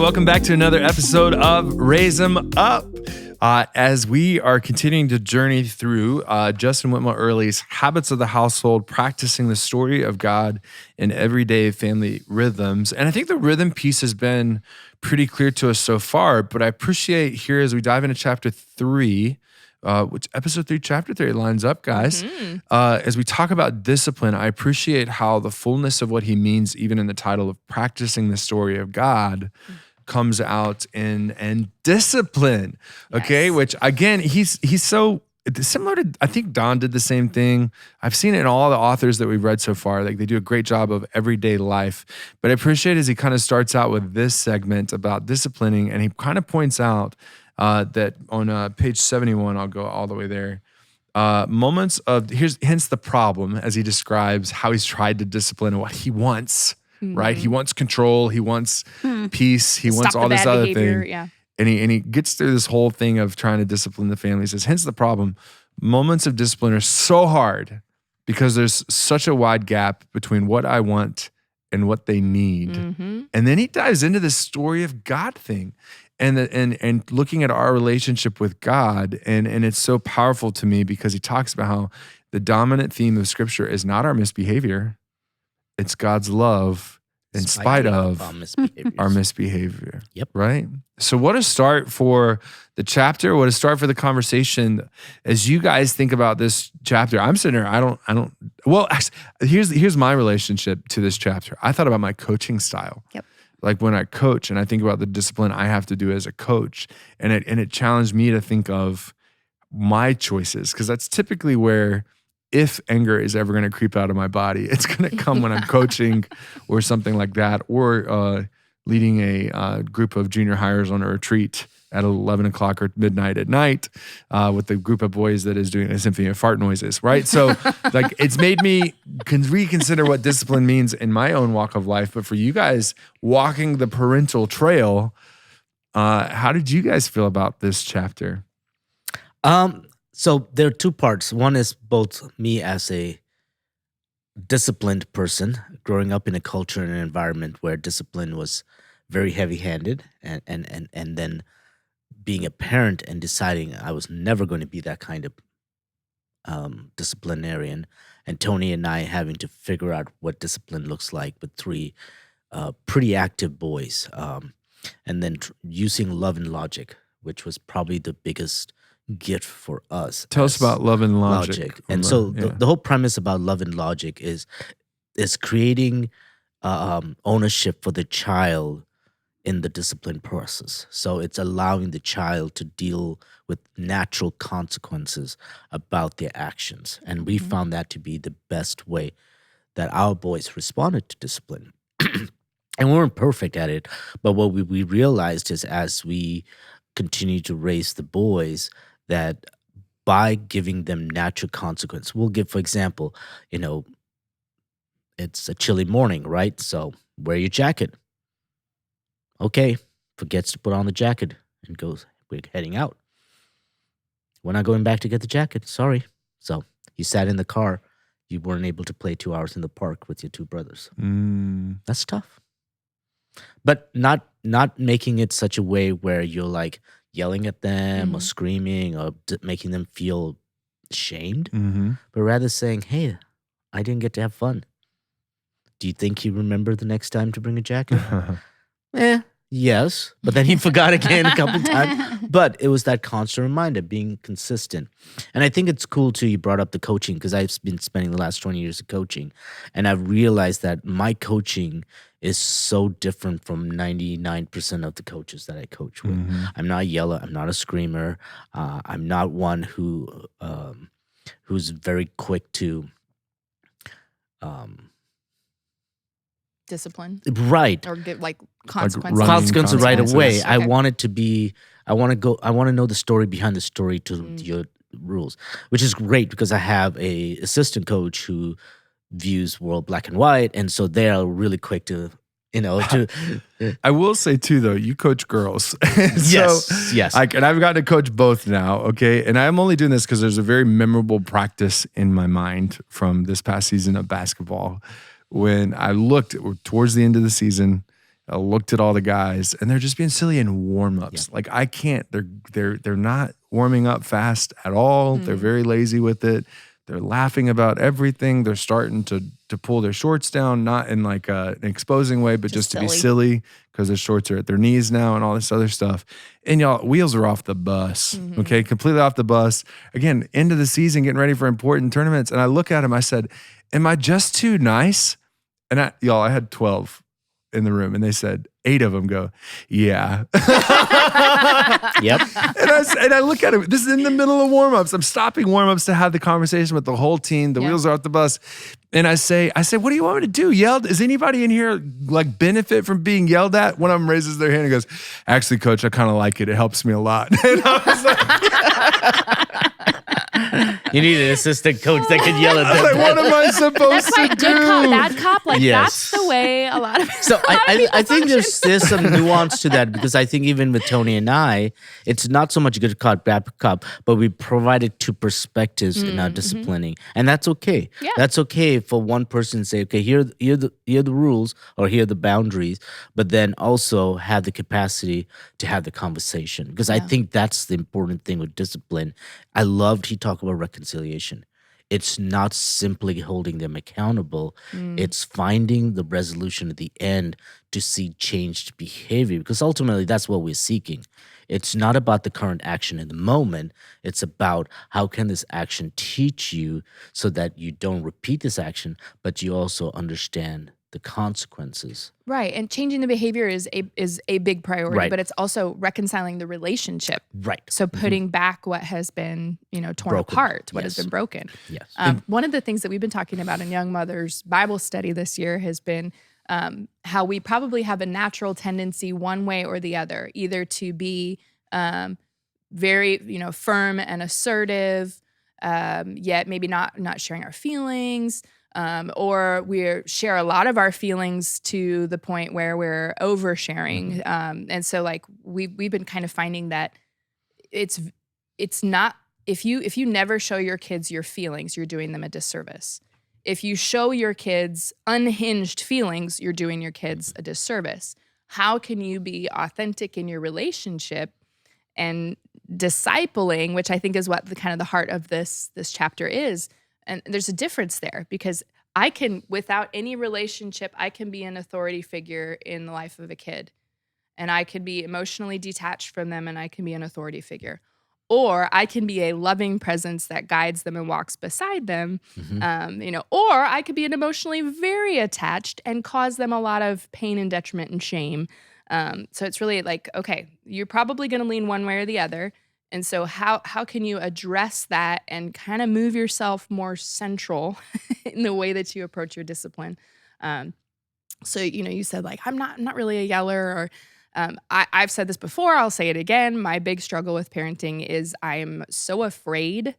welcome back to another episode of Raise 'Em Up. As we are continuing to journey through Justin Whitmel Earley's Habits of the Household, practicing the story of God in everyday family rhythms. And I think the rhythm piece has been pretty clear to us so far, but I appreciate here as we dive into chapter 3, which episode 3, chapter 3 lines up, guys. As we talk about discipline, I appreciate how the fullness of what he means, even in the title of practicing the story of God, comes out in discipline. Okay, Yes. which again, he's so similar to, I think Don did the same thing. I've seen it in all the authors that we've read so far. Like they do a great job of everyday life. But I appreciate as he kind of starts out with this segment about disciplining, and he kind of points out that on page 71, I'll go all the way there. Moments of, hence the problem as he describes how he's tried to discipline and what he wants, right? He wants control, he wants peace, he wants all this other thing. Yeah. And he gets through this whole thing of trying to discipline the family. He says, hence the problem. Moments of discipline are so hard because there's such a wide gap between what I want and what they need. And then he dives into this story of God thing. And looking at our relationship with God, and it's so powerful to me because he talks about how the dominant theme of Scripture is not our misbehavior, it's God's love in spite of our misbehavior. Yep. Right? So what a start for the chapter, what a start for the conversation. As you guys think about this chapter, I'm sitting there, well, actually, here's my relationship to this chapter. I thought about my coaching style. Yep. Like when I coach and I think about the discipline I have to do as a coach, and it challenged me to think of my choices, because that's typically where, if anger is ever going to creep out of my body, it's going to come when I'm coaching or something like that, or leading a group of junior hires on a retreat at 11 o'clock or midnight at night with the group of boys that is doing a symphony of fart noises, right? So like it's made me reconsider what discipline means in my own walk of life. But for you guys walking the parental trail, how did you guys feel about this chapter? So there are two parts. One is both me as a disciplined person, growing up in a culture and an environment where discipline was very heavy-handed, and then being a parent and deciding I was never going to be that kind of disciplinarian, and Tony and I having to figure out what discipline looks like with three pretty active boys, and then using love and logic, which was probably the biggest gift for us. Tell us about love and logic. And so the whole premise about love and logic is creating ownership for the child in the discipline process. So it's allowing the child to deal with natural consequences about their actions. And we found that to be the best way that our boys responded to discipline. And we weren't perfect at it, but what we realized is as we continue to raise the boys, that by giving them natural consequence, we'll give, for example, it's a chilly morning, right? So wear your jacket. Okay, forgets to put on the jacket and goes, we're heading out. We're not going back to get the jacket, sorry. So you sat in the car, you weren't able to play 2 hours in the park with your two brothers. That's tough. But not making it such a way where you're like yelling at them or screaming or making them feel shamed, but rather saying, hey, I didn't get to have fun. Do you think you remember the next time to bring a jacket? Yes, but then he forgot again a couple times. But it was that constant reminder, being consistent. And I think it's cool too, you brought up the coaching, because I've been spending the last 20 years of coaching, and I've realized that my coaching is so different from 99% of the coaches that I coach with. I'm not a yeller, I'm not a screamer, I'm not one who's very quick to Discipline. Right. Or get like consequences. Consequences right away. Okay. I want it to be, I want to know the story behind the story to your rules, which is great because I have a assistant coach who views world black and white, and so they're really quick to I will say too, though, you coach girls. Yes. And I've gotten to coach both now, okay? And I'm only doing this because there's a very memorable practice in my mind from this past season of basketball when I looked towards the end of the season. I looked at all the guys, and they're just being silly in warm-ups. Like, I can't. They're not warming up fast at all. They're very lazy with it. They're laughing about everything. They're starting to pull their shorts down, not in like an exposing way, but just to be silly because their shorts are at their knees now and all this other stuff. And y'all, wheels are off the bus, okay? Completely off the bus. Again, end of the season, getting ready for important tournaments. And I look at him, I said, am I just too nice? And I had 12 in the room, and they said, 8 of them go, yeah. Yep. And I look at him. This is in the middle of warm-ups. I'm stopping warm-ups to have the conversation with the whole team. The wheels are off the bus. And I say, what do you want me to do? Yelled? Is anybody in here like benefit from being yelled at? One of them raises their hand and goes, actually, coach, I kind of like it. It helps me a lot. And I was like, you need an assistant coach that can yell at them. Like, what am I supposed to do? Good cop, bad cop. Like, that's the way a lot of So I think there's some nuance to that, because I think even with Tony and I, it's not so much good cop, bad cop, but we provided two perspectives in our disciplining. And that's okay. Yeah. That's okay for one person to say, okay, here are the rules, or here are the boundaries, but then also have the capacity to have the conversation. Because I think that's the important thing with discipline. I loved he talked about reconciliation. It's not simply holding them accountable. It's finding the resolution at the end to see changed behavior, because ultimately that's what we're seeking. It's not about the current action in the moment. It's about how can this action teach you so that you don't repeat this action, but you also understand the consequences. Right. And changing the behavior is a big priority, but it's also reconciling the relationship. Right. So putting back what has been, torn apart, what has been broken. Yes. One of the things that we've been talking about in Young Mothers Bible Study this year has been how we probably have a natural tendency one way or the other, either to be very, firm and assertive, yet maybe not sharing our feelings, or we share a lot of our feelings to the point where we're oversharing. And so like we've been kind of finding that it's not, if you never show your kids your feelings, you're doing them a disservice. If you show your kids unhinged feelings, you're doing your kids a disservice. How can you be authentic in your relationship and discipling, which I think is what the heart of this chapter is? And there's a difference there, because I can, without any relationship, I can be an authority figure in the life of a kid, and I can be emotionally detached from them, and I can be an authority figure. Or I can be a loving presence that guides them and walks beside them, or I could be an emotionally very attached and cause them a lot of pain and detriment and shame. So it's really like, okay, you're probably going to lean one way or the other. And so how can you address that and kind of move yourself more central in the way that you approach your discipline? So, you said like, I'm not really a yeller, or I've said this before, I'll say it again. My big struggle with parenting is I'm so afraid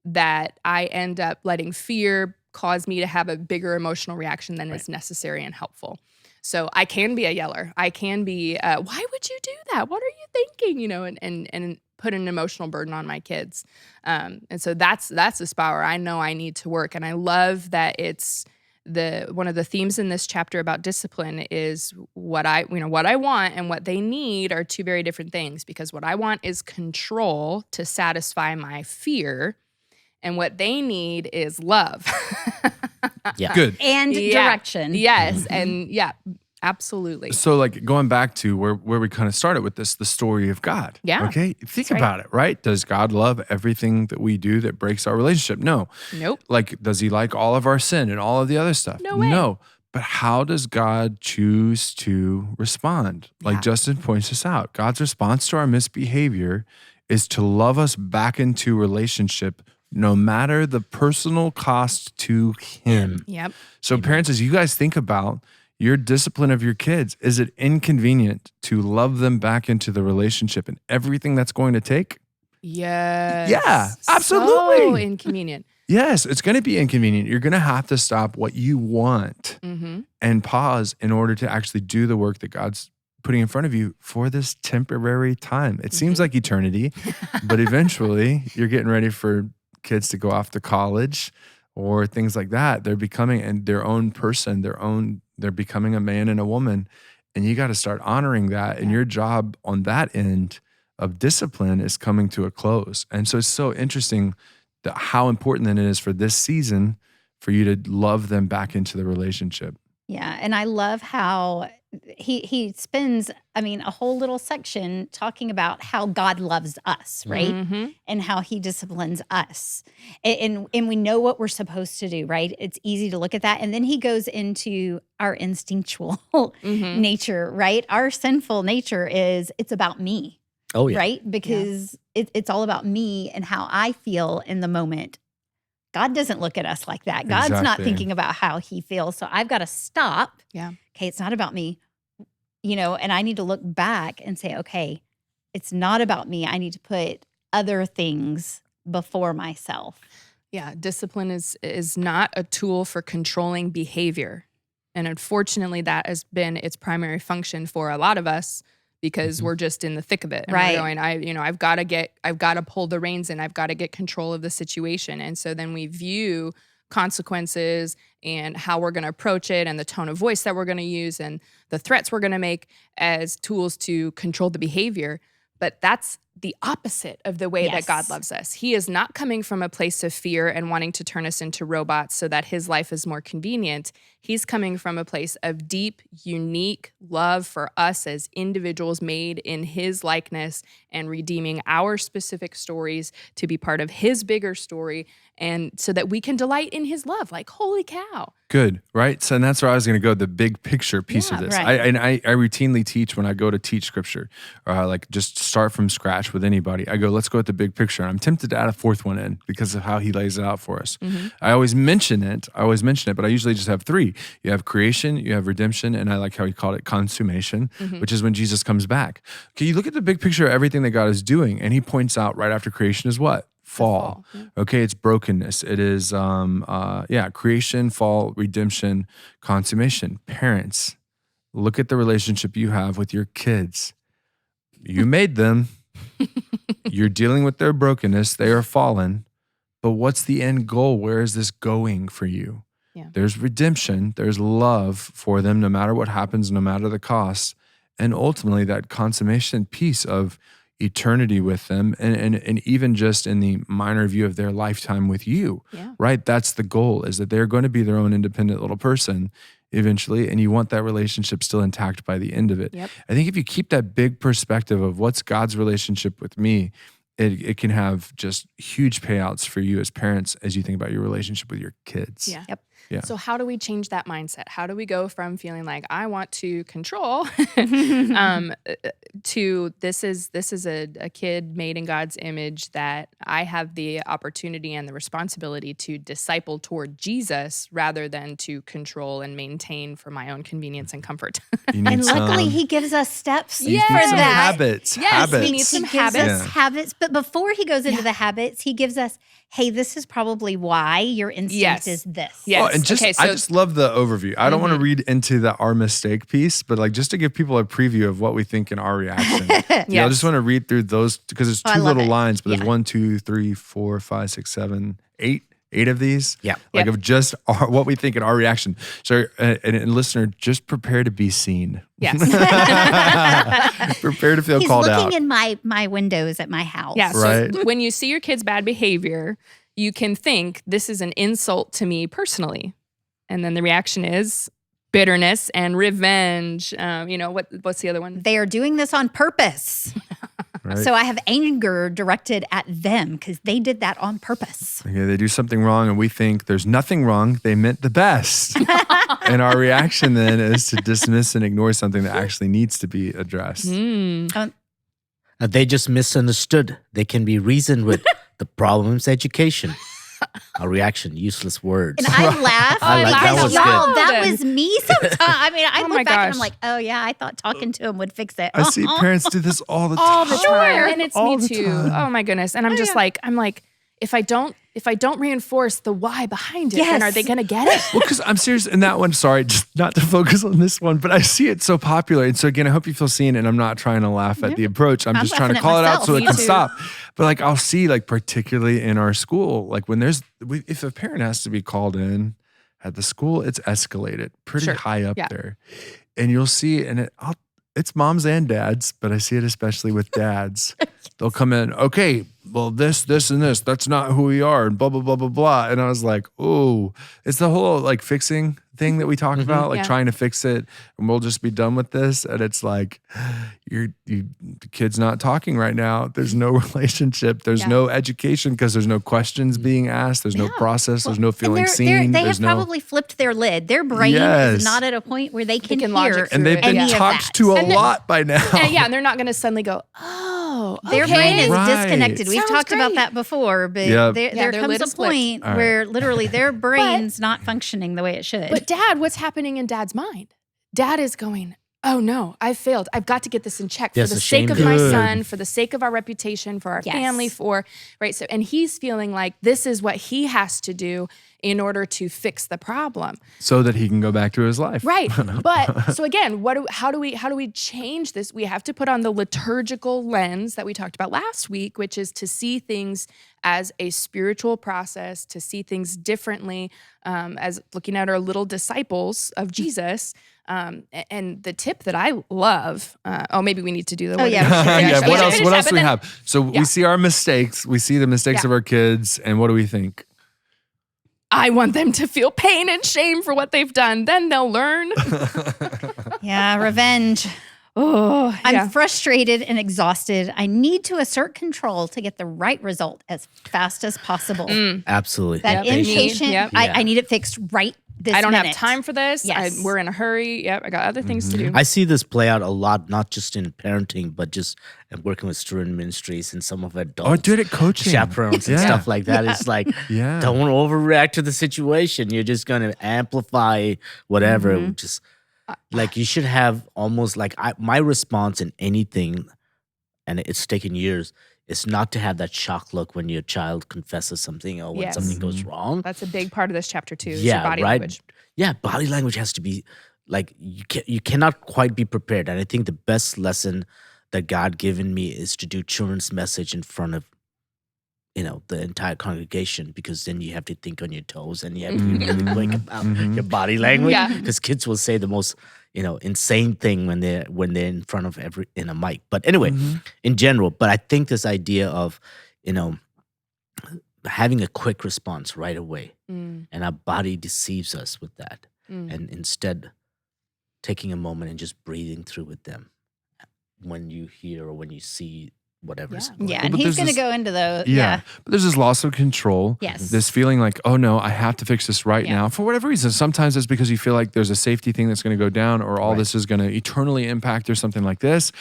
that I end up letting fear cause me to have a bigger emotional reaction than is necessary and helpful. So I can be a yeller. I can be, why would you do that? What are you thinking? And put an emotional burden on my kids. And so that's the spot where I know I need to work. And I love that it's one of the themes in this chapter about discipline is what I want and what they need are two very different things, because what I want is control to satisfy my fear, and what they need is love. Yeah. Good. And direction. Yes. And absolutely. So like going back to where we kind of started with this, the story of God. Yeah. Okay. Think about it, right? Does God love everything that we do that breaks our relationship? No. Nope. Like, does he like all of our sin and all of the other stuff? No way. No. But how does God choose to respond? Like Justin points this out. God's response to our misbehavior is to love us back into relationship, no matter the personal cost to him. Yep. So parents, as you guys think about your discipline of your kids, is it inconvenient to love them back into the relationship and everything that's going to take? Yes. Yeah, absolutely. So inconvenient. Yes, it's going to be inconvenient. You're going to have to stop what you want and pause in order to actually do the work that God's putting in front of you for this temporary time. It seems like eternity, but eventually you're getting ready for kids to go off to college or things like that. They're becoming their own person, they're becoming a man and a woman. And you got to start honoring that. And your job on that end of discipline is coming to a close. And so it's so interesting that how important then it is for this season for you to love them back into the relationship. Yeah. And I love how he spends, a whole little section talking about how God loves us, right? Mm-hmm. And how he disciplines us. And we know what we're supposed to do, right? It's easy to look at that. And then he goes into our instinctual Mm-hmm. nature, right? Our sinful nature it's about me, Oh, yeah. right? Because it's all about me and how I feel in the moment. God doesn't look at us like that. God's not Exactly. thinking about how he feels. So I've got to stop. Yeah. Okay, it's not about me, and I need to look back and say, okay, it's not about me. I need to put other things before myself. Yeah, discipline is not a tool for controlling behavior. And unfortunately, that has been its primary function for a lot of us because we're just in the thick of it. And Right. we're going, I've got to pull the reins in. I've got to get control of the situation. And so then we view consequences and how we're going to approach it and the tone of voice that we're going to use and the threats we're going to make as tools to control the behavior. But that's the opposite of the way that Yes. God loves us. He is not coming from a place of fear and wanting to turn us into robots so that his life is more convenient. He's coming from a place of deep, unique love for us as individuals made in his likeness and redeeming our specific stories to be part of his bigger story and so that we can delight in his love. Like, holy cow. Good, right? So and that's where I was going to go, the big picture piece of Yeah, this. right. I routinely teach when I go to teach scripture, like just start from scratch with anybody. I go, let's go at the big picture. And I'm tempted to add a fourth one in because of how he lays it out for us. Mm-hmm. I always mention it, but I usually just have three. You have creation, you have redemption, and I like how he called it consummation, Mm-hmm. which is when Jesus comes back. Okay, you look at the big picture of everything that God is doing, and he points out right after creation is what? Fall. Yeah. Okay, it's brokenness. It is creation, fall, redemption, consummation. Parents, look at the relationship you have with your kids. You made them. You're dealing with their brokenness. They are fallen. But what's the end goal? Where is this going for you? Yeah. There's redemption. There's love for them no matter what happens, no matter the cost. And ultimately that consummation piece of eternity with them and even just in the minor view of their lifetime with you, Yeah. right? That's the goal, is that they're going to be their own independent little person eventually, and you want that relationship still intact by the end of it. Yep. I think if you keep that big perspective of what's God's relationship with me, it can have just huge payouts for you as parents as you think about your relationship with your kids. Yeah. Yep. Yeah. So how do we change that mindset? How do we go from feeling like I want to control to this is a kid made in God's image that I have the opportunity and the responsibility to disciple toward Jesus rather than to control and maintain for my own convenience and comfort. You need And luckily, some- he gives us steps you need for some that. habits. Yes, habits. we need some He gives habits. us Yeah. habits. But before he goes into Yeah. the habits, he gives us, hey, this is probably why your instinct Yes. is this. Yes. Well, and just Okay, I so- just love the overview. I don't want to Mhm. read into the our mistake piece, but like just to give people a preview of what we think in our reaction. Yeah, I Yes. just want to read through those because it's Oh, I two love little it. lines, but Yeah. there's 1, 2, 3, 4, 5, 6, 7, 8 of these. Yeah. Like Yep. of just what we think in our reaction. So, and listener, just prepare to be seen. Yes. Prepare to feel He's called looking out. in my windows at my house. Yeah. Right. So when you see your kid's bad behavior, you can think this is an insult to me personally. And then the reaction is bitterness and revenge. What's the other one? They are doing this on purpose. Right? So I have anger directed at them because they did that on purpose. Okay, they do something wrong and we think there's nothing wrong. They meant the best. And our reaction then is to dismiss and ignore something that actually needs to be addressed. Mm. They just misunderstood. They can be reasoned with. The problem's education. Our reaction, useless words. And I laugh. I like that was y'all, good. that was me sometimes. I Oh my look back and I'm gosh. like, oh yeah, I thought talking to him would fix it. I see parents do this all the time. All the time. And it's All me the too. time. Oh my goodness. And I'm just like, if I don't reinforce the why behind it, then are Yes. they gonna get it? Well, because I'm serious in that one. Sorry, just not to focus on this one, but I see it so popular. And so again, I hope you feel seen. And I'm not trying to laugh at the approach. I'm I'm just trying to laughing at call it out so myself. it Me can too. stop. But like I'll see, like particularly in our school, like when if a parent has to be called in at the school, it's escalated pretty Sure. high up Yeah. there. and you'll see, and it's moms and dads, but I see it especially with dads. They'll come in, okay, well, this, and this, that's not who we are, and blah, blah, blah, blah, blah. And I was like, oh, it's the whole like fixing thing that we talk about, like trying to fix it, and we'll just be done with this. And it's like, the kid's not talking right now. There's no relationship. There's no education because there's no questions being asked. There's no process. There's no feeling seen. They have probably flipped their lid. Their brain is not at a point where they can hear. And they've been talked to a lot by now. And they're not going to suddenly go, oh, their brain is disconnected. We've talked about that before, but there comes a point where literally their brain's not functioning the way it should. But Dad, what's happening in Dad's mind? Dad is going, oh no, I've failed. I've got to get this in check for the sake of my son, for the sake of our reputation, for our family, right? So, and he's feeling like this is what he has to do in order to fix the problem, so that he can go back to his life. Right. But so again, how do we change this? We have to put on the liturgical lens that we talked about last week, which is to see things as a spiritual process, to see things differently, as looking at our little disciples of Jesus. And the tip that I love, maybe we need to do the What else do we have? So we see our mistakes, we see the mistakes of our kids, and what do we think? I want them to feel pain and shame for what they've done. Then they'll learn. Revenge. Oh, I'm frustrated and exhausted. I need to assert control to get the right result as fast as possible. Absolutely. That impatient, I need it fixed right this I don't minute. have time for this. Yes. We're in a hurry. Yep, I got other things to do. I see this play out a lot, not just in parenting, but just working with student ministries and some of adults. Oh, dude, at coaching. Chaperones and stuff like that. It's like, don't overreact to the situation. You're just going to amplify whatever. Just like you should have almost like my response in anything, and it's taken years, is not to have that shock look when your child confesses something or when something goes wrong. That's a big part of this chapter too. Your body language. Yeah, body language has to be like you cannot quite be prepared. And I think the best lesson that God given me is to do children's message in front of the entire congregation, because then you have to think on your toes and you have to be really quick about your body language. Because kids will say the most insane thing when they're in front of in a mic. But anyway, in general, but I think this idea of having a quick response right away, and our body deceives us with that, and instead taking a moment and just breathing through with them when you hear or when you see whatever's going on. And he's going to go into those. But there's this loss of control. Yes. This feeling like, oh no, I have to fix this right now. For whatever reason. Sometimes it's because you feel like there's a safety thing that's going to go down, or all this is going to eternally impact or something like this.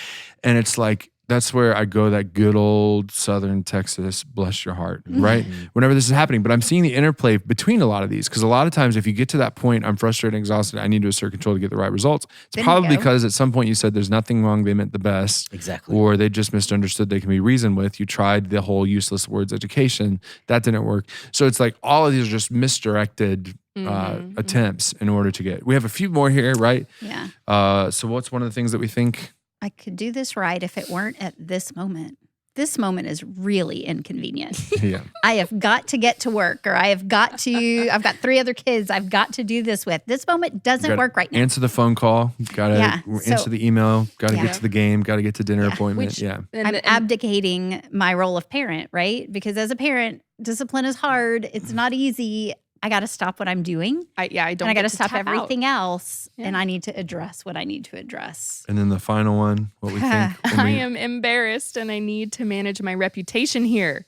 And it's like, that's where I go that good old Southern Texas, bless your heart, right? Whenever this is happening. But I'm seeing the interplay between a lot of these, because a lot of times if you get to that point, I'm frustrated and exhausted, I need to assert control to get the right results. It's probably because at some point you said there's nothing wrong, they meant the best. Exactly. Or they just misunderstood they can be reasoned with. You tried the whole useless words education. That didn't work. So it's like all of these are just misdirected attempts in order to get. We have a few more here, right? Yeah. So what's one of the things that we think? I could do this right if it weren't at this moment. This moment is really inconvenient. I have got to get to work, or I've got 3 other kids I've got to do this with. This moment doesn't work right now. Answer the phone call. Got to answer the email. Got to get to the game. Got to get to dinner appointment. I'm abdicating my role of parent, right? Because as a parent, discipline is hard. It's not easy. I got to stop what I'm doing. I don't. And I got to stop everything else, and I need to address what I need to address. And then the final one, what we think. I am embarrassed, and I need to manage my reputation here.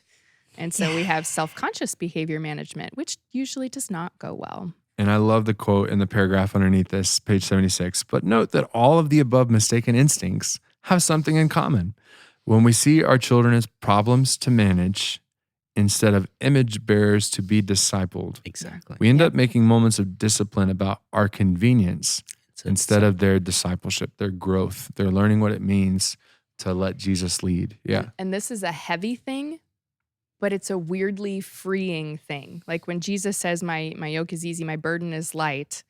And so we have self-conscious behavior management, which usually does not go well. And I love the quote in the paragraph underneath this, page 76. But note that all of the above mistaken instincts have something in common. When we see our children as problems to manage, instead of image bearers to be discipled. Exactly. We end up making moments of discipline about our convenience instead of their discipleship, their growth. They're learning what it means to let Jesus lead. Yeah. And this is a heavy thing, but it's a weirdly freeing thing. Like when Jesus says, my yoke is easy, my burden is light,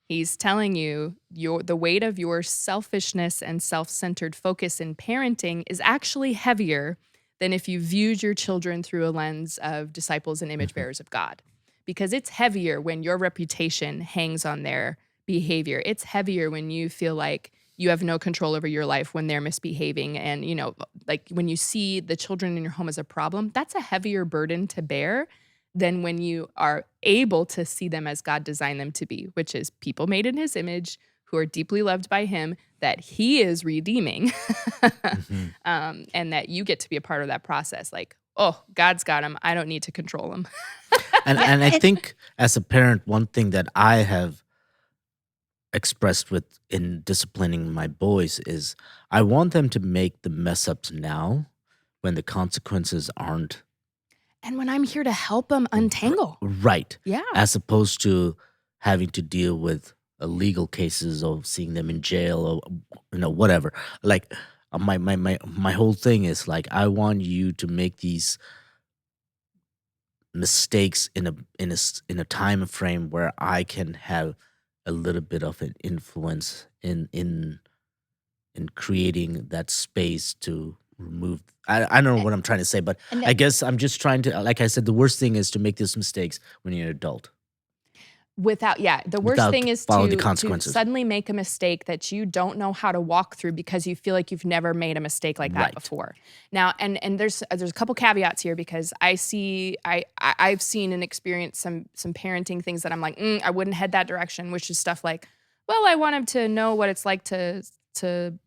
he's telling you the weight of your selfishness and self-centered focus in parenting is actually heavier than if you viewed your children through a lens of disciples and image bearers of God. Because it's heavier when your reputation hangs on their behavior. It's heavier when you feel like you have no control over your life when they're misbehaving. And, like when you see the children in your home as a problem, that's a heavier burden to bear than when you are able to see them as God designed them to be, which is people made in his image who are deeply loved by him, that he is redeeming, and that you get to be a part of that process. Like, oh, God's got him. I don't need to control him. And I think as a parent, one thing that I have expressed in disciplining my boys is I want them to make the mess ups now when the consequences aren't. And when I'm here to help them untangle. Right. Yeah. As opposed to having to deal with legal cases or seeing them in jail or whatever. Like my whole thing is like, I want you to make these mistakes in a time frame where I can have a little bit of an influence in creating that space to remove. I don't know what I'm trying to say, but I guess I'm just trying to, like I said, the worst thing is to make these mistakes when you're an adult. The worst thing is to suddenly make a mistake that you don't know how to walk through because you feel like you've never made a mistake like that before. Now, and there's a couple caveats here because I've seen and experienced some parenting things that I'm like, I wouldn't head that direction, which is stuff like, well, I want him to know what it's like to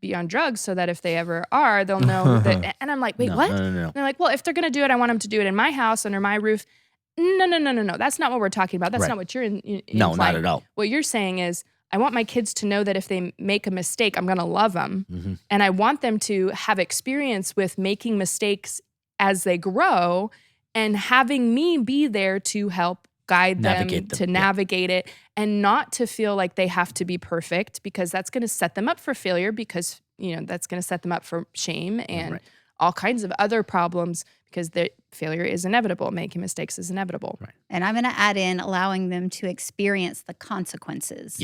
be on drugs so that if they ever are, they'll know that. And I'm like, wait, what? No. And they're like, well, if they're going to do it, I want them to do it in my house, under my roof. No. That's not what we're talking about. That's not what you're in. No, not at all. What you're saying is, I want my kids to know that if they make a mistake, I'm going to love them. And I want them to have experience with making mistakes as they grow and having me be there to help guide them, to navigate it, and not to feel like they have to be perfect because that's going to set them up for failure because, that's going to set them up for shame and all kinds of other problems because the failure is inevitable. Making mistakes is inevitable. Right. And I'm going to add in allowing them to experience the consequences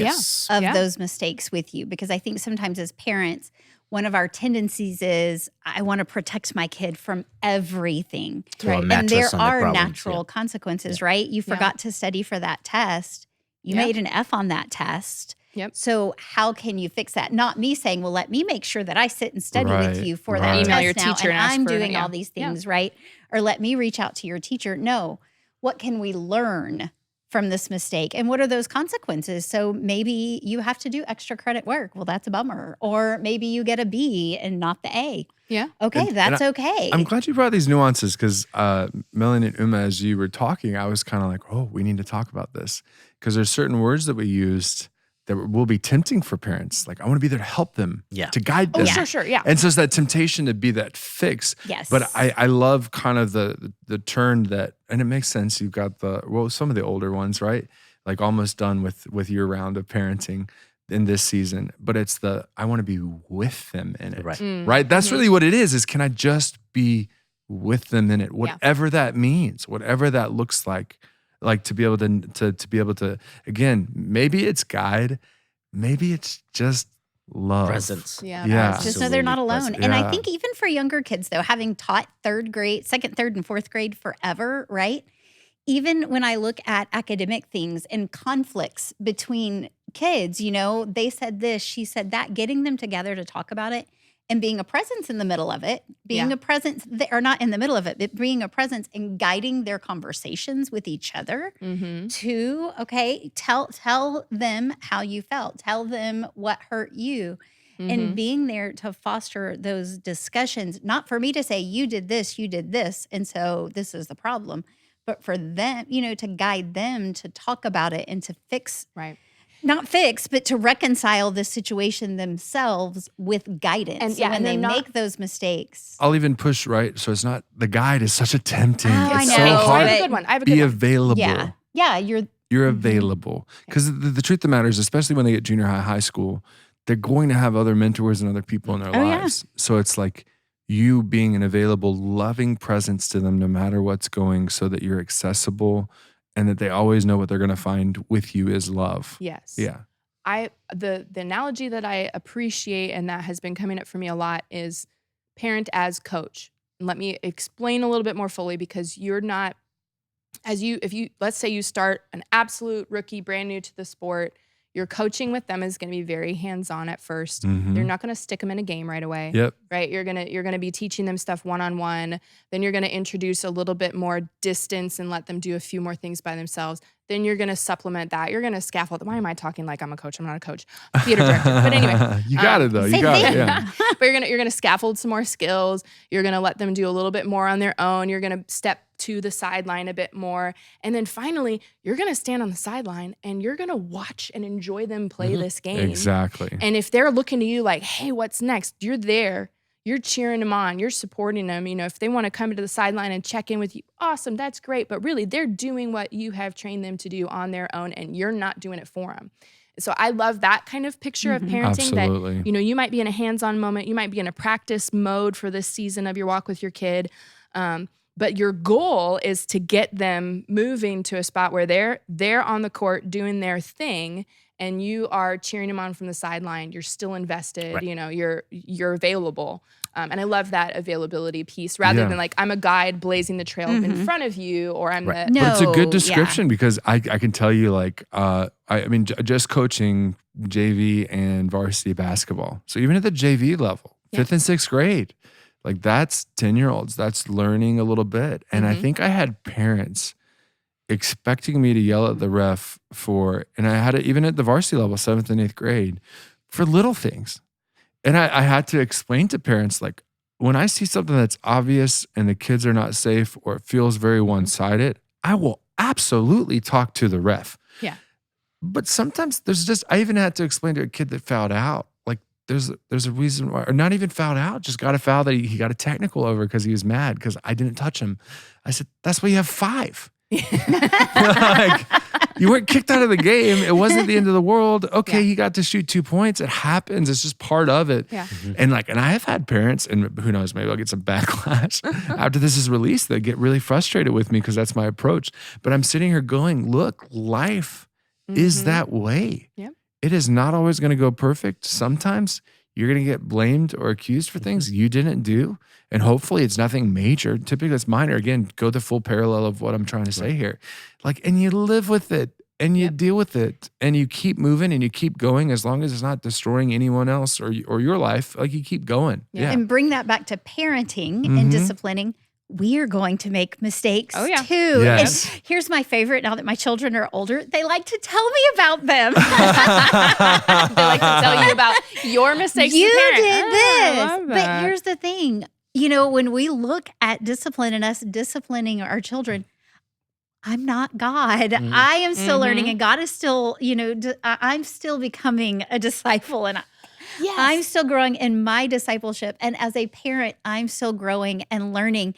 of those mistakes with you. Because I think sometimes as parents, one of our tendencies is I want to protect my kid from everything. And there are natural consequences, right? You forgot to study for that test. You made an F on that test. So how can you fix that? Not me saying, well, let me make sure that I sit and study with you for that Email test your now, teacher and and I'm doing all these things, right? Or let me reach out to your teacher. No, what can we learn from this mistake? And what are those consequences? So maybe you have to do extra credit work. Well, that's a bummer. Or maybe you get a B and not the A. Yeah. Okay, that's okay. I'm glad you brought these nuances because Melanie and Uma, as you were talking, I was kind of like, oh, we need to talk about this. Because there's certain words that we used that will be tempting for parents. Like, I want to be there to help them, to guide them. Oh, sure, yeah. And so it's that temptation to be that fix. Yes. But I love kind of the turn that, and it makes sense. You've got some of the older ones, right? Like almost done with your round of parenting in this season. But it's I want to be with them in it, right? That's really what it is can I just be with them in it? Whatever that means, whatever that looks like to be able to again, maybe it's guide, maybe it's just love, presence. Just so they're not alone. And I think even for younger kids though, having taught second, third, and fourth grade forever, right? Even when I look at academic things and conflicts between kids, they said this, she said that, getting them together to talk about it and being a presence in the middle of it, being a presence, or not in the middle of it, but being a presence and guiding their conversations with each other to, tell them how you felt, tell them what hurt you, and being there to foster those discussions, not for me to say, you did this, and so this is the problem, but for them, to guide them to talk about it and to fix. Right. Not fix, but to reconcile the situation themselves with guidance. And when they make those mistakes. I'll even push, right? So it's not, the guide is such a tempting. I it's know. so hard. I have a good one. Be available. Yeah, you're available. Because the truth of the matter is, especially when they get junior high school, they're going to have other mentors and other people in their lives. So it's like you being an available, loving presence to them no matter what's going, so that you're accessible and that they always know what they're going to find with you is love. Yes. Yeah. The analogy that I appreciate and that has been coming up for me a lot is parent as coach. And let me explain a little bit more fully, because you're not, let's say you start an absolute rookie, brand new to the sport, your coaching with them is going to be very hands-on at first. Mhm. You're not going to stick them in a game right away. Yep. Right? You're going to be teaching them stuff one-on-one. Then you're going to introduce a little bit more distance and let them do a few more things by themselves. Then you're going to supplement that. You're going to scaffold. Why am I talking like I'm a coach? I'm not a coach. Theater director. But anyway. You got it though. You got it. Yeah. But you're gonna scaffold some more skills. You're gonna let them do a little bit more on their own. You're gonna step to the sideline a bit more. And then finally, you're gonna stand on the sideline and you're gonna watch and enjoy them play this game. Exactly. And if they're looking to you like, hey, what's next? You're there. You're cheering them on. You're supporting them. You know, if they want to come to the sideline and check in with you, awesome, that's great. But really, they're doing what you have trained them to do on their own, and you're not doing it for them. So I love that kind of picture of parenting. Absolutely. That, you know, you might be in a hands-on moment. You might be in a practice mode for this season of your walk with your kid. But your goal is to get them moving to a spot where they're on the court doing their thing, and you are cheering them on from the sideline. You're still invested. Right. You know, you're available. And I love that availability piece rather than like I'm a guide blazing the trail in front of you, or I'm the. No, but it's a good description because I can tell you like I mean just coaching JV and varsity basketball. So even at the JV level, 5th and 6th grade, like that's 10-year-olds. That's learning a little bit. And I think I had parents expecting me to yell at the ref and I had it even at the varsity level, 7th and 8th grade, for little things. And I had to explain to parents, like, when I see something that's obvious and the kids are not safe or it feels very one-sided, I will absolutely talk to the ref. Yeah. But sometimes I even had to explain to a kid that fouled out, like, there's a reason why, or not even fouled out, just got a foul that he got a technical over because he was mad because I didn't touch him. I said, that's why you have 5. Like, you weren't kicked out of the game. It wasn't the end of the world. Okay, he got to shoot 2 points. It happens. It's just part of it. Yeah. And I have had parents, and who knows, maybe I'll get some backlash after this is released, that get really frustrated with me because that's my approach. But I'm sitting here going, look, life is that way. Yep. It is not always going to go perfect. Sometimes you're going to get blamed or accused for things you didn't do. And hopefully it's nothing major. Typically it's minor. Again, go the full parallel of what I'm trying to say here. Like, and you live with it and you deal with it and you keep moving and you keep going as long as it's not destroying anyone else or your life. Like, you keep going. Yeah. And bring that back to parenting and disciplining. We are going to make mistakes too. Yes. And here's my favorite now that my children are older. They like to tell me about them. They like to tell you about your mistakes. You as a parent. did this. I love But that. here's the thing. You know, when we look at discipline and us disciplining our children, I'm not God. I am still learning, and God is still, you know, I'm still becoming a disciple, and I'm still growing in my discipleship. And as a parent, I'm still growing and learning.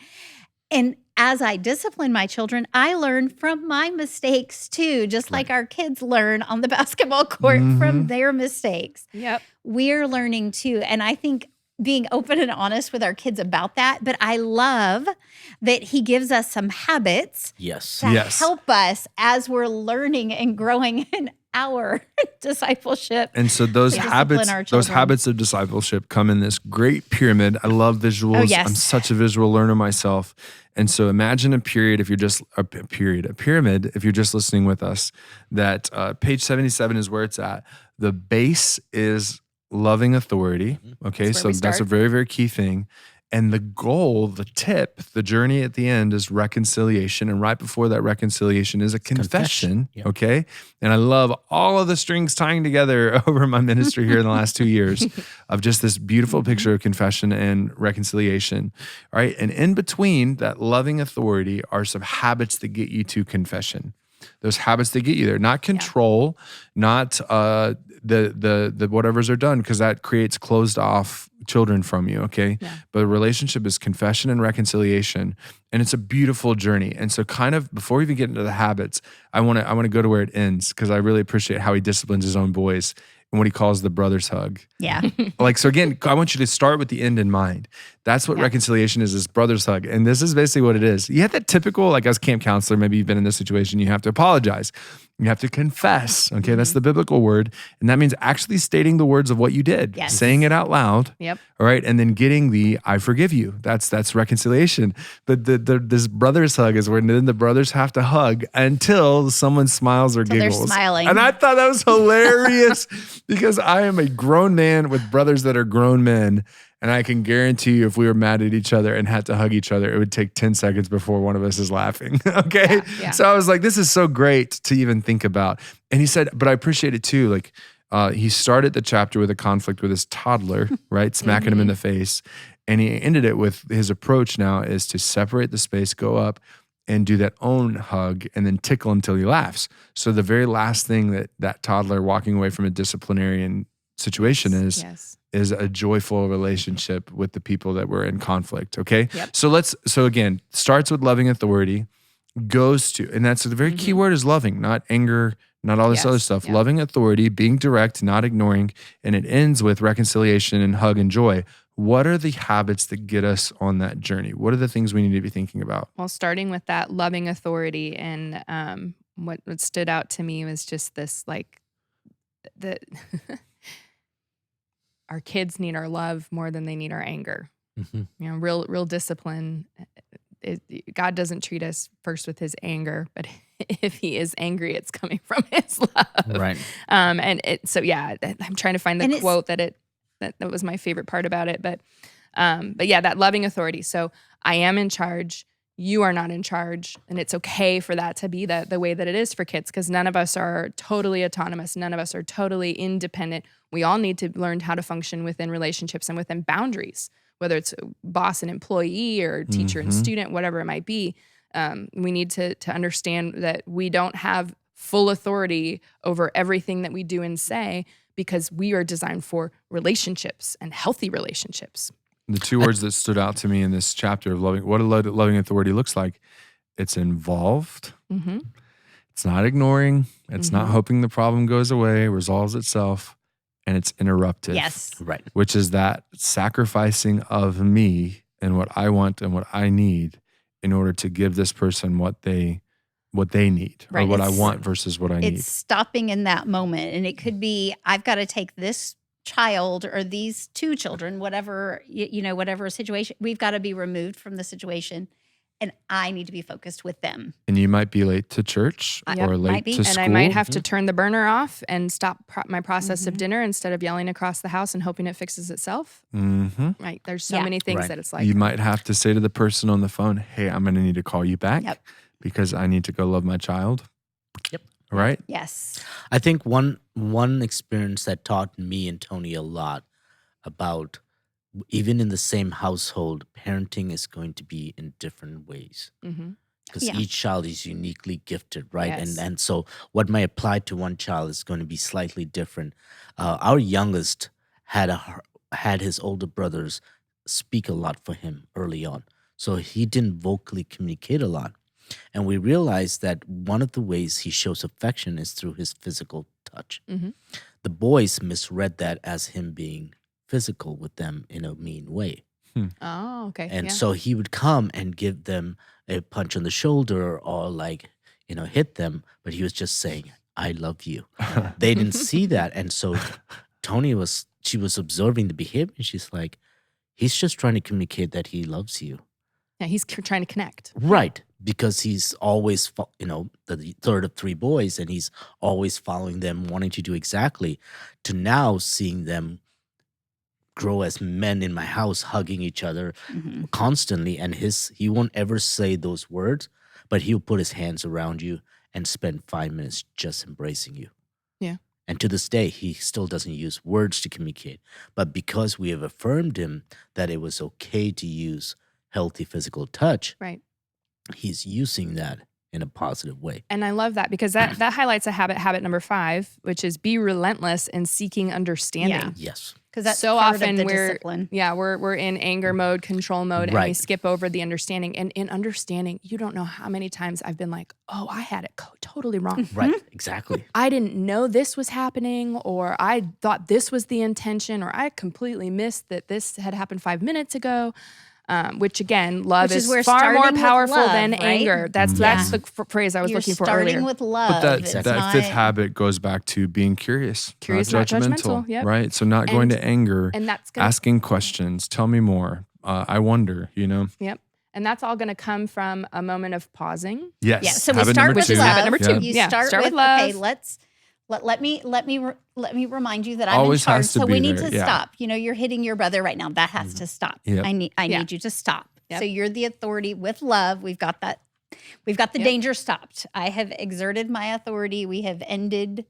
And as I discipline my children, I learn from my mistakes too, just like our kids learn on the basketball court from their mistakes. Yep. We're learning too. And I think being open and honest with our kids about that. But I love that he gives us some habits that help us as we're learning and growing in our discipleship. And so those habits of discipleship come in this great pyramid. I love visuals. Oh, yes. I'm such a visual learner myself. And so imagine a pyramid if you're just listening with us, that page 77 is where it's at. The base is loving authority. Okay, so that's a very, very key thing. And the goal, the tip, the journey at the end is reconciliation. And right before that reconciliation is a confession. Yep. Okay. And I love all of the strings tying together over my ministry here in the last 2 years of just this beautiful picture of confession and reconciliation. All right. And in between that loving authority are some habits that get you to confession. Those habits that get you there, not control, not the whatever's are done, because that creates closed off children from you, okay? Yeah. But the relationship is confession and reconciliation, and it's a beautiful journey. And so kind of before we even get into the habits, I want to go to where it ends, because I really appreciate how he disciplines his own boys. and what he calls the brother's hug. Yeah. Like, so again, I want you to start with the end in mind. That's what reconciliation is, this brother's hug. And this is basically what it is. You have that typical, like as camp counselor, maybe you've been in this situation, you have to apologize. You have to confess. Okay, that's the biblical word. And that means actually stating the words of what you did, saying it out loud. Yep. All right. And then getting the I forgive you. That's reconciliation. But this brother's hug is where then the brothers have to hug until someone smiles or giggles. They're smiling. And I thought that was hilarious because I am a grown man with brothers that are grown men. And I can guarantee you, if we were mad at each other and had to hug each other, it would take 10 seconds before one of us is laughing. Okay. Yeah. So I was like, this is so great to even think about. And he said, but I appreciate it too. Like, he started the chapter with a conflict with his toddler, right? Smacking him in the face. And he ended it with his approach now is to separate the space, go up and do that own hug and then tickle until he laughs. So the very last thing that toddler walking away from a disciplinarian situation is a joyful relationship with the people that were in conflict. Okay. Yep. So again, starts with loving authority, goes to, and that's the very key word is loving, not anger, not all this other stuff. Yep. Loving authority, being direct, not ignoring. And it ends with reconciliation and hug and joy. What are the habits that get us on that journey? What are the things we need to be thinking about? Well, starting with that loving authority, and what stood out to me was just this, like, the our kids need our love more than they need our anger. Mm-hmm. You know, real discipline. God doesn't treat us first with his anger, but if he is angry, it's coming from his love. Right. I'm trying to find the quote that was my favorite part about it. But yeah, that loving authority. So I am in charge. You are not in charge. And it's okay for that to be the way that it is for kids, because none of us are totally autonomous. None of us are totally independent. We all need to learn how to function within relationships and within boundaries, whether it's boss and employee or teacher and student, whatever it might be. We need to understand that we don't have full authority over everything that we do and say, because we are designed for relationships and healthy relationships. The two words that stood out to me in this chapter of what a loving authority looks like, it's involved. Mm-hmm. It's not ignoring. It's not hoping the problem goes away, resolves itself, and it's interruptive. Yes. Right. Which is that sacrificing of me and what I want and what I need in order to give this person what they need, Right. or what I want versus what I need. It's stopping in that moment. And it could be, I've got to take this child or these two children, whatever, whatever situation, we've got to be removed from the situation. And I need to be focused with them. And you might be late to church or late to school. And I might have to turn the burner off and stop my process of dinner instead of yelling across the house and hoping it fixes itself. Mm-hmm. Right. There's so many things that it's like. You might have to say to the person on the phone, hey, I'm going to need to call you back because I need to go love my child. Yep. Right? Yes. I think one experience that taught me and Tony a lot about, even in the same household, parenting is going to be in different ways. Because each child is uniquely gifted, right? Yes. And so what may apply to one child is going to be slightly different. Our youngest had his older brothers speak a lot for him early on. So he didn't vocally communicate a lot. And we realized that one of the ways he shows affection is through his physical touch. The boys misread that as him being physical with them in a mean way. Oh, okay. And so he would come and give them a punch on the shoulder or hit them, but he was just saying, I love you. They didn't see that. And so she was observing the behavior, and she's like, he's just trying to communicate that he loves you. Yeah, he's trying to connect. Right. Because he's always, the third of three boys, and he's always following them, wanting to do exactly, to now seeing them grow as men in my house, hugging each other constantly. And he won't ever say those words, but he'll put his hands around you and spend 5 minutes just embracing you. Yeah. And to this day, he still doesn't use words to communicate. But because we have affirmed him that it was okay to use healthy physical touch, right, he's using that in a positive way. And I love that, because that highlights a habit number 5, which is be relentless in seeking understanding. Yeah. Yes. Because that's so part often of the we're discipline. we're in anger mode, control mode, and we Right. skip over the understanding. And in understanding, you don't know how many times I've been like, oh, I had it totally wrong. Right. Exactly. I didn't know this was happening, or I thought this was the intention, or I completely missed that this had happened 5 minutes ago. Which again, love Which is is where far more starting with powerful love, than right? anger. That's the phrase I was You're looking for starting earlier. with love. But It's that not- fifth habit goes back to being curious, Curious, not not judgmental, judgmental, yep. right? So not going And- to anger, and that's gonna, asking questions. Tell me more. I wonder, Yep. And that's all going to come from a moment of pausing. Yes. Yeah, so we Habit start number with two. love. Habit number two. You Yeah, start start with with love. okay. Let me remind you that I'm Always in charge. has to So be we need there, to yeah. stop. You're hitting your brother right now. That has to stop. Yep. I need you to stop. Yep. So you're the authority with love. We've got that. We've got the danger stopped. I have exerted my authority. We have ended.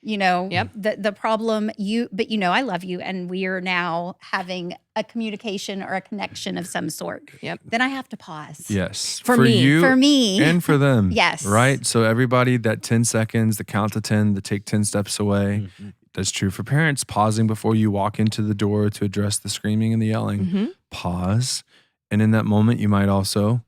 The problem. But I love you, and we are now having a communication or a connection of some sort. Yep. Then I have to pause. Yes. For me. you For me. and for them. Yes. Right. So everybody, that 10 seconds, the count to 10, the take 10 steps away. Mhm. That's true for parents. Pausing before you walk into the door to address the screaming and the yelling. Mm-hmm. Pause. And in that moment, you might also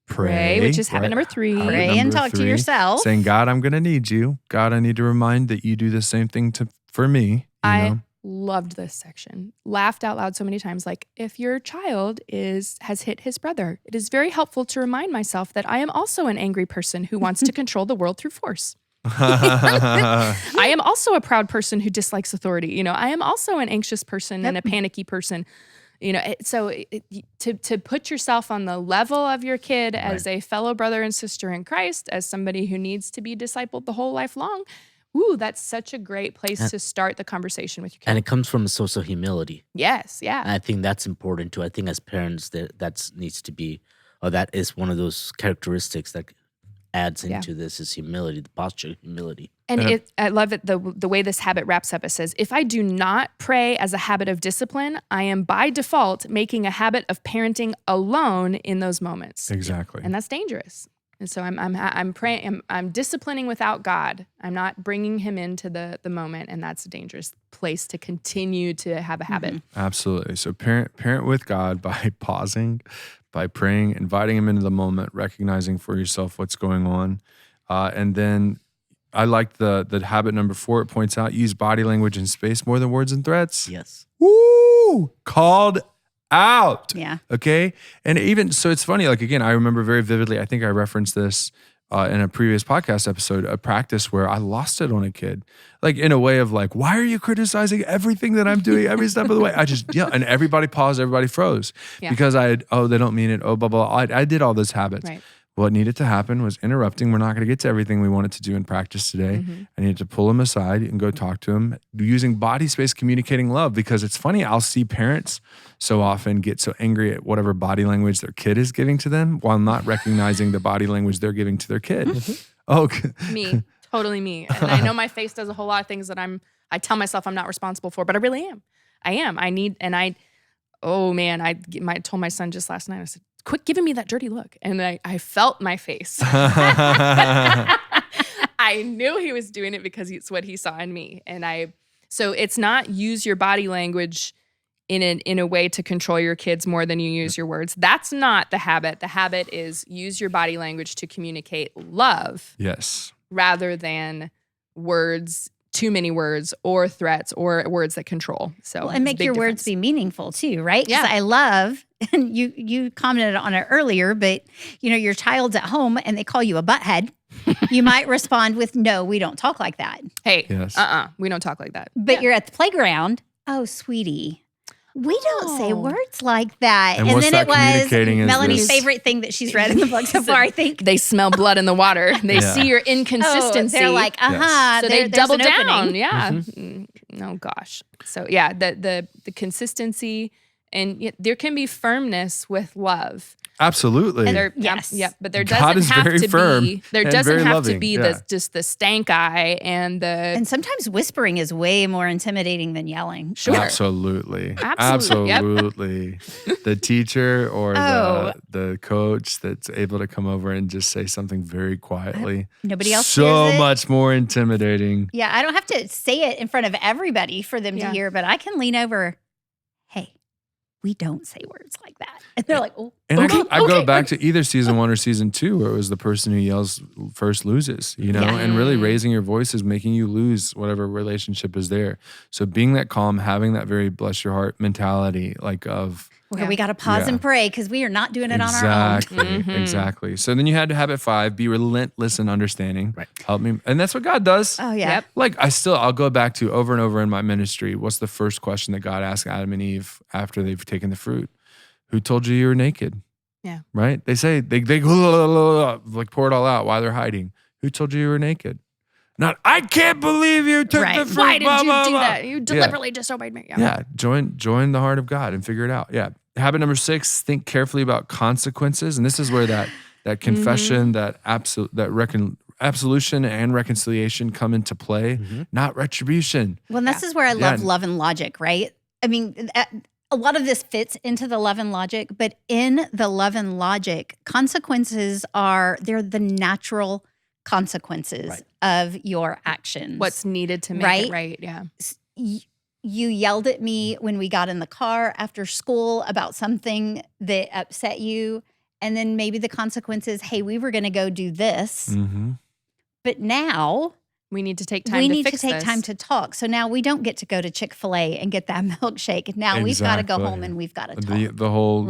pray, Which is habit right? number 3. Habit Pray and number talk to 3, yourself. saying, God, I'm going to need you. God, I need to remind that you do the same thing for me. I know? loved this section. Laughed out loud so many times. Like, if your child has hit his brother, it is very helpful to remind myself that I am also an angry person who wants to control the world through force. I am also a proud person who dislikes authority. I am also an anxious person and a panicky person. To put yourself on the level of your kid as a fellow brother and sister in Christ, as somebody who needs to be discipled the whole life long, that's such a great place to start the conversation with your kid. And it comes from a source of humility. Yes, yeah. And I think that's important too. I think as parents, that needs to be, or that is one of those characteristics that adds into this is humility, the posture of humility. And I love it, the way this habit wraps up. It says, if I do not pray as a habit of discipline, I am by default making a habit of parenting alone in those moments. Exactly. And that's dangerous. And so I'm praying, I'm disciplining without God. I'm not bringing him into the moment, and that's a dangerous place to continue to have a habit. Mm-hmm. Absolutely. So parent with God by pausing, by praying, inviting him into the moment, recognizing for yourself what's going on. And then I like the habit number 4. It points out, use body language and space more than words and threats. Yes. Woo! Called out. Yeah. Okay. And even so, it's funny. Like, again, I remember very vividly, I think I referenced this in a previous podcast episode, a practice where I lost it on a kid, like in a way of like, why are you criticizing everything that I'm doing every step of the way? I just, and everybody paused, everybody froze because they don't mean it. Oh, blah, blah. I did all those habits. Right. What needed to happen was interrupting. We're not going to get to everything we wanted to do in practice today. Mm-hmm. I needed to pull him aside and go talk to him using body space, communicating love. Because it's funny, I'll see parents so often get so angry at whatever body language their kid is giving to them while not recognizing the body language they're giving to their kid. Me, totally me. And I know my face does a whole lot of things that I tell myself I'm not responsible for, but I really am. I told my son just last night, I said, quit giving me that dirty look. And I felt my face. I knew he was doing it because it's what he saw in me. So it's not use your body language in a way to control your kids more than you use your words. That's not the habit. The habit is use your body language to communicate love. Yes. Rather than words, too many words, or threats, or words that control. So and make your words be meaningful too, right? Yeah. I love, and you commented on it earlier, but your child's at home and they call you a butthead. You might respond with, "No, we don't talk like that." Hey, Yes. we don't talk like that. But you're at the playground. "Oh, sweetie, we don't say words like that." And what's then that it was communicating is Melanie's this? favorite thing that she's read in the book so far, I think. They smell blood in the water. They see your inconsistency. They're like, Yes. so they there's double an down. opening. Yeah. Oh gosh. So yeah, the consistency, and there can be firmness with love. Absolutely. And there, Yes. but there God doesn't is have very to firm be. There and doesn't very have loving. to be Yeah. just the stank eye and the. And sometimes whispering is way more intimidating than yelling. Sure. Absolutely. Absolutely. Yep. Absolutely. The teacher or Oh. the coach that's able to come over and just say something very quietly. Nobody else So hears it. much more intimidating. Yeah, I don't have to say it in front of everybody for them to Yeah. hear, but I can lean over, "Hey, we don't say words like that." And they're like, "Oh." And I go back to either season 1 or season 2 where it was the person who yells first loses, and really raising your voice is making you lose whatever relationship is there. So being that calm, having that very bless your heart mentality, like of where we got to pause and pray because we are not doing it on our own. Exactly. So then you had to habit 5, be relentless in understanding. Right. Help me. And that's what God does. Oh, yeah. Yep. Like I'll go back to over and over in my ministry. What's the first question that God asked Adam and Eve after they've taken the fruit? Who told you were naked? Yeah. Right? They say, they like pour it all out while they're hiding. Who told you were naked? Not, I can't believe you took the fruit. Why did blah, you blah, do blah. that? You deliberately disobeyed me. Yeah. Join the heart of God and figure it out. Yeah. Habit number 6, think carefully about consequences. And this is where that confession, that absolution and reconciliation come into play, not retribution. Well, and this is where I love and logic, right? I mean, a lot of this fits into the love and logic, but in the love and logic, consequences they're the natural consequences of your actions. What's needed to make it right. Yeah. You yelled at me when we got in the car after school about something that upset you. And then maybe the consequence is, hey, we were going to go do this. But now we need to take time to fix this. time to talk. So now we don't get to go to Chick-fil-A and get that milkshake. Now we've got to go home and we've got to talk. The whole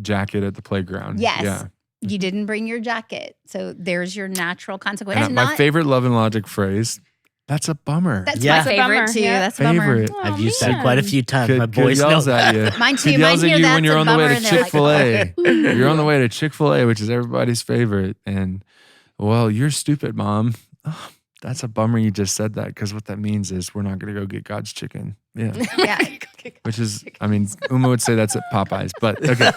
jacket at the playground. Yes. Yeah. You didn't bring your jacket. So there's your natural consequence. And my favorite love and logic phrase, that's a bummer. That's my favorite too. Yeah. That's a bummer. I've used that quite a few times. My Kid boys yells at you. Mine too. Kid yells Mine at hear you when you're on the way to Chick-fil-A. You're on the way to Chick-fil-A, which is everybody's favorite. And, well, you're stupid, Mom. Oh, that's a bummer you just said that, because what that means is we're not going to go get God's chicken. Yeah. Which is, I mean, Uma would say that's at Popeyes, but okay.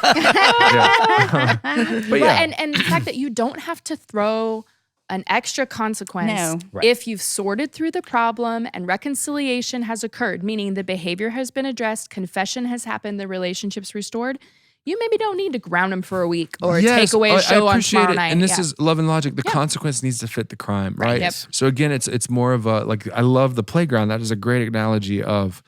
But yeah. And the fact that you don't have to throw an extra consequence if you've sorted through the problem and reconciliation has occurred, meaning the behavior has been addressed, confession has happened, the relationship's restored. You maybe don't need to ground them for a week or take away a show on tomorrow night. And this is love and logic. The consequence needs to fit the crime, right? Yep. So again, it's more of a, like, I love the playground. That is a great analogy of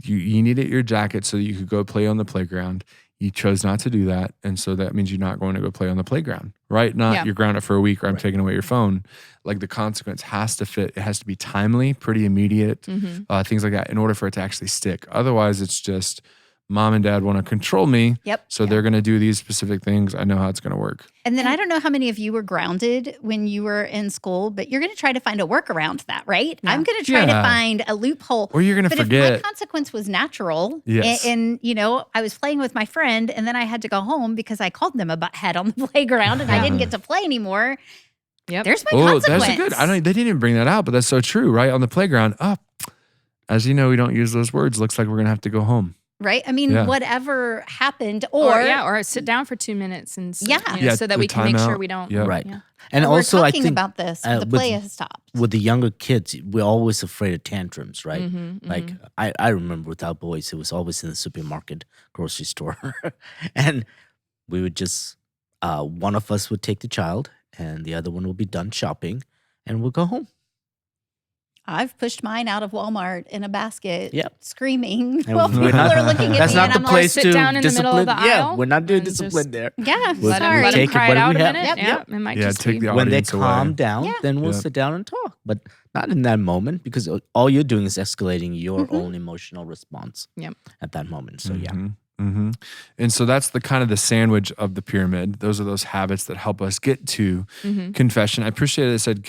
you needed your jacket so that you could go play on the playground. You chose not to do that. And so that means you're not going to go play on the playground, right? Not you're grounded for a week or I'm taking away your phone. Like, the consequence has to fit. It has to be timely, pretty immediate, things like that in order for it to actually stick. Otherwise, it's just Mom and Dad want to control me. So they're going to do these specific things. I know how it's going to work. And then I don't know how many of you were grounded when you were in school, but you're going to try to find a workaround to that, right? I'm going to try to find a loophole. Or you're going to forget. If my consequence was natural, and I was playing with my friend and then I had to go home because I called them a butthead on the playground and I didn't get to play anymore. There's my consequence. That's good. They didn't even bring that out, but that's so true, right? On the playground, as you know, we don't use those words. Looks like we're going to have to go home. Right? I mean, whatever happened, or sit down for 2 minutes and so that we can make sure we don't. Right. Yeah. And we're also, I talking think about this. The play has stopped. With the younger kids, we're always afraid of tantrums, right? Like I remember with our boys, it was always in the supermarket, grocery store, and we would just one of us would take the child, and the other one will be done shopping, and we'll go home. I've pushed mine out of Walmart in a basket, screaming. And well, people are looking at that's me, not and the I'm place like, to sit down in the middle of the discipline. aisle. We're not doing and discipline there. Yeah, We'll sorry. Let them take cry what it out we a have. minute. It might just take be. the When they audience away. calm down, then we'll sit down and talk. But not in that moment, because all you're doing is escalating your own emotional response at that moment. So And so that's the kind of the sandwich of the pyramid. Those are those habits that help us get to confession. I appreciate it said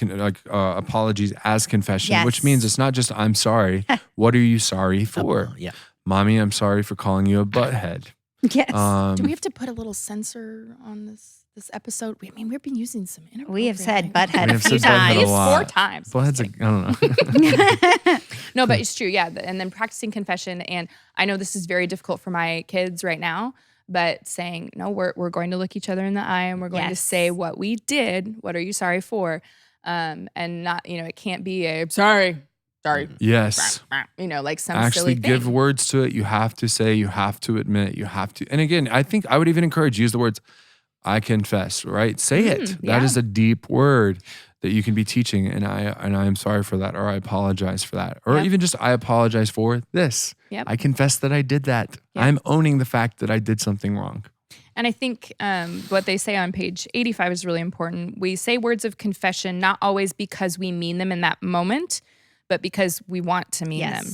apologies as confession, which means it's not just I'm sorry. What are you sorry for? Mommy, I'm sorry for calling you a butthead. Yes. Do we have to put a little censor on this episode? I mean, we've been using some inappropriate We have said language. butthead We a have few said butthead a times. lot. 4 times. Butthead's I don't know. No, but it's true. Yeah. And then practicing confession. And I know this is very difficult for my kids right now, but saying, no, we're going to look each other in the eye and we're going to say what we did. What are you sorry for? And not, it can't be sorry. Yes. Like some Actually silly give thing. words to it. You have to say, you have to admit, you have to. And again, I think I would even encourage, use the words, I confess, right? Say it. That is a deep word that you can be teaching. And I am sorry for that, or I apologize for that. Or even just, I apologize for this. I confess that I did that. I'm owning the fact that I did something wrong. And I think what they say on page 85 is really important. We say words of confession not always because we mean them in that moment, but because we want to mean them.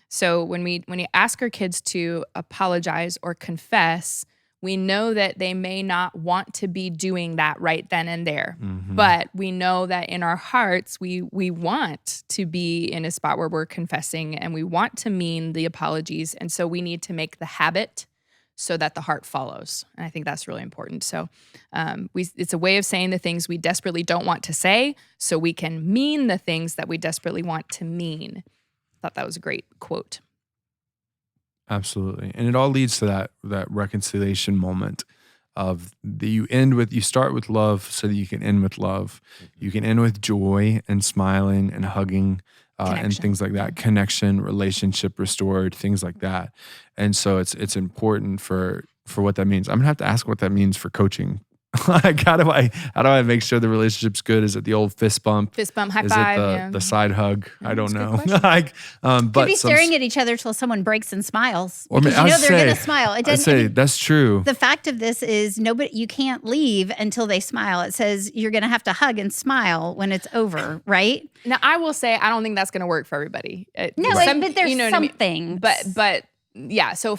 So when you ask our kids to apologize or confess, we know that they may not want to be doing that right then and there. But we know that in our hearts, we want to be in a spot where we're confessing and we want to mean the apologies. And so we need to make the habit so that the heart follows. And I think that's really important. So it's a way of saying the things we desperately don't want to say so we can mean the things that we desperately want to mean. I thought that was a great quote. Absolutely. And it all leads to that reconciliation moment of you start with love so that you can end with love. You can end with joy and smiling and hugging and things like that. Connection, relationship restored, things like that. And so it's important for what that means. I'm gonna have to ask what that means for coaching. Like how do I make sure the relationship's good? Is it the old fist bump? Fist bump, high Is five. it the side hug? I don't know. Could be staring at each other till someone breaks and smiles. Or Because you know they're going to smile. I'd say that's true. The fact of this is you can't leave until they smile. It says you're going to have to hug and smile when it's over, right? Now, I will say I don't think that's going to work for everybody. But there's something. But yeah, so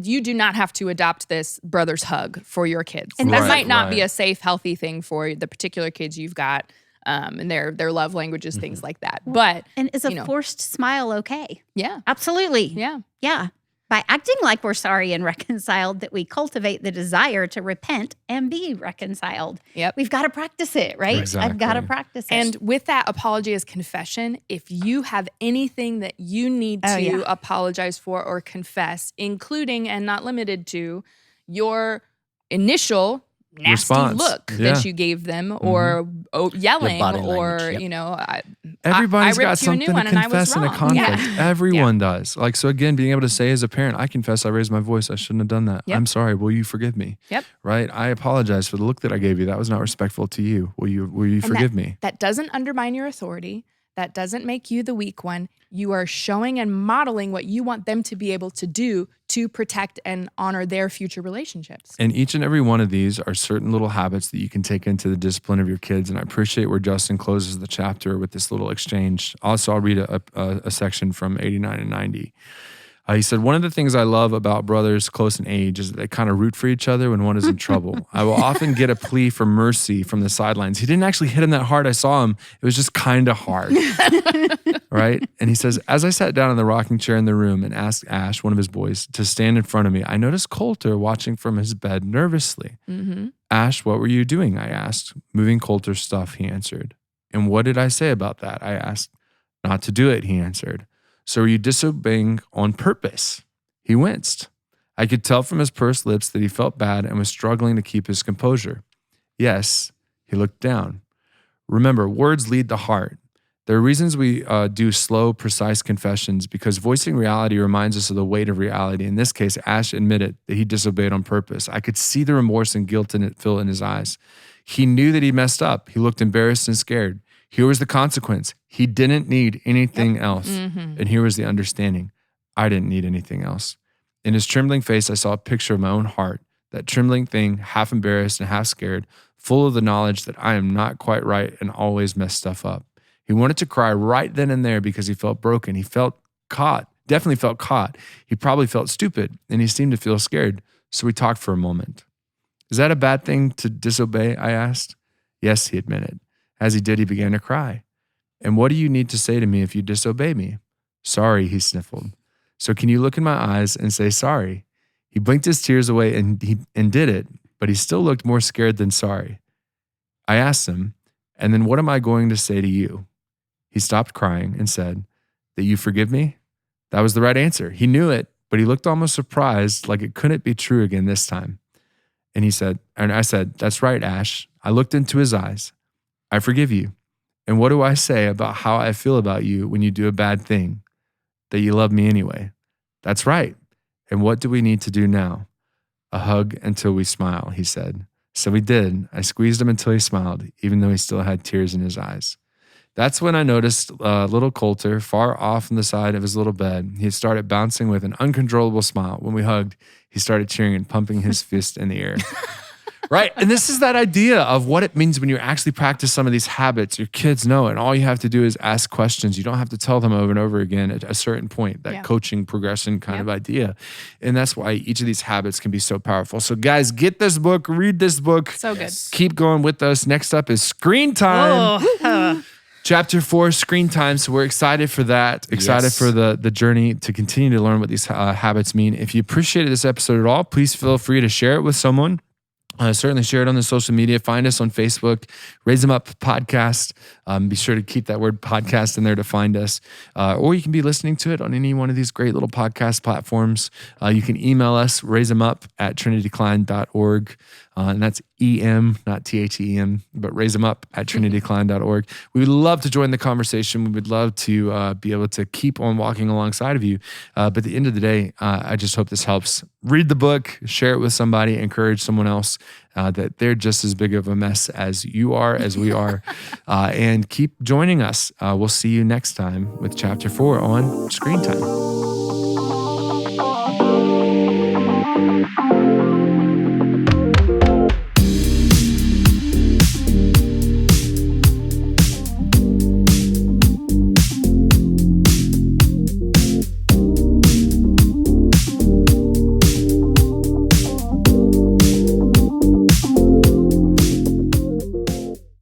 you do not have to adopt this brother's hug for your kids. And that might not be a safe, healthy thing for the particular kids you've got and their love languages, things like that. But is a forced smile okay? Yeah. Absolutely. Yeah. Yeah. By acting like we're sorry and reconciled, that we cultivate the desire to repent and be reconciled. Yep. We've got to practice it, right? Exactly. I've got to practice it. And with that apology as confession, if you have anything that you need to apologize for or confess, including and not limited to your initial nasty response. Look that you gave them or yelling or, everybody's I got ripped you a new something one to and I was confess in a wrong. conflict. Yeah. Everyone does. Like, so again, being able to say as a parent, I confess I raised my voice. I shouldn't have done that. Yep. I'm sorry. Will you forgive me? Yep. Right? I apologize for the look that I gave you. That was not respectful to you. Will you forgive me? That doesn't undermine your authority. That doesn't make you the weak one. You are showing and modeling what you want them to be able to do to protect and honor their future relationships. And each and every one of these are certain little habits that you can take into the discipline of your kids. And I appreciate where Justin closes the chapter with this little exchange. Also, I'll read a section from 89 and 90. He said, one of the things I love about brothers close in age is that they kind of root for each other when one is in trouble. I will often get a plea for mercy from the sidelines. He didn't actually hit him that hard. I saw him. It was just kind of hard. Right? And he says, as I sat down in the rocking chair in the room and asked Ash, one of his boys, to stand in front of me, I noticed Coulter watching from his bed nervously. Mm-hmm. Ash, what were you doing? I asked. Moving Coulter's stuff, he answered. And what did I say about that? I asked. Not to do it, he answered. So are you disobeying on purpose? He winced. I could tell from his pursed lips that he felt bad and was struggling to keep his composure. Yes, he looked down. Remember, words lead the heart. There are reasons we do slow, precise confessions because voicing reality reminds us of the weight of reality. In this case, Ash admitted that he disobeyed on purpose. I could see the remorse and guilt fill in his eyes. He knew that he messed up. He looked embarrassed and scared. Here was the consequence. He didn't need anything else. Mm-hmm. And here was the understanding. I didn't need anything else. In his trembling face, I saw a picture of my own heart, that trembling thing, half embarrassed and half scared, full of the knowledge that I am not quite right and always mess stuff up. He wanted to cry right then and there because he felt broken. He felt caught, definitely felt caught. He probably felt stupid, and he seemed to feel scared. So we talked for a moment. Is that a bad thing to disobey? I asked. Yes, he admitted. As he did, he began to cry. And what do you need to say to me if you disobey me? Sorry, he sniffled. So can you look in my eyes and say sorry? He blinked his tears away and did it, but he still looked more scared than sorry. I asked him, and then what am I going to say to you? He stopped crying and said, that you forgive me? That was the right answer. He knew it, but he looked almost surprised, like it couldn't be true again this time. And I said, that's right, Ash. I looked into his eyes. I forgive you. And what do I say about how I feel about you when you do a bad thing? That you love me anyway. That's right. And what do we need to do now? A hug until we smile, he said. So we did. I squeezed him until he smiled, even though he still had tears in his eyes. That's when I noticed little Coulter far off on the side of his little bed. He had started bouncing with an uncontrollable smile. When we hugged, he started cheering and pumping his fist in the air. Right. And this is that idea of what it means when you actually practice some of these habits. Your kids know it. And all you have to do is ask questions. You don't have to tell them over and over again at a certain point, that coaching progression kind of idea. And that's why each of these habits can be so powerful. So guys, get this book, read this book. So good. Keep going with us. Next up is screen time. Chapter 4, screen time. So we're excited for that. Excited for the journey to continue to learn what these habits mean. If you appreciated this episode at all, please feel free to share it with someone. Certainly share it on the social media. Find us on Facebook, Raise Them Up Podcast. Be sure to keep that word podcast in there to find us. Or you can be listening to it on any one of these great little podcast platforms. You can email us, raisethemup@trinityklein.org. And that's EM, not THEM, but raisethemup@trinityklein.org. We would love to join the conversation. We would love to be able to keep on walking alongside of you. But at the end of the day, I just hope this helps. Read the book, share it with somebody, encourage someone else that they're just as big of a mess as you are, as we are. And keep joining us. We'll see you next time with Chapter 4 on Screen Time.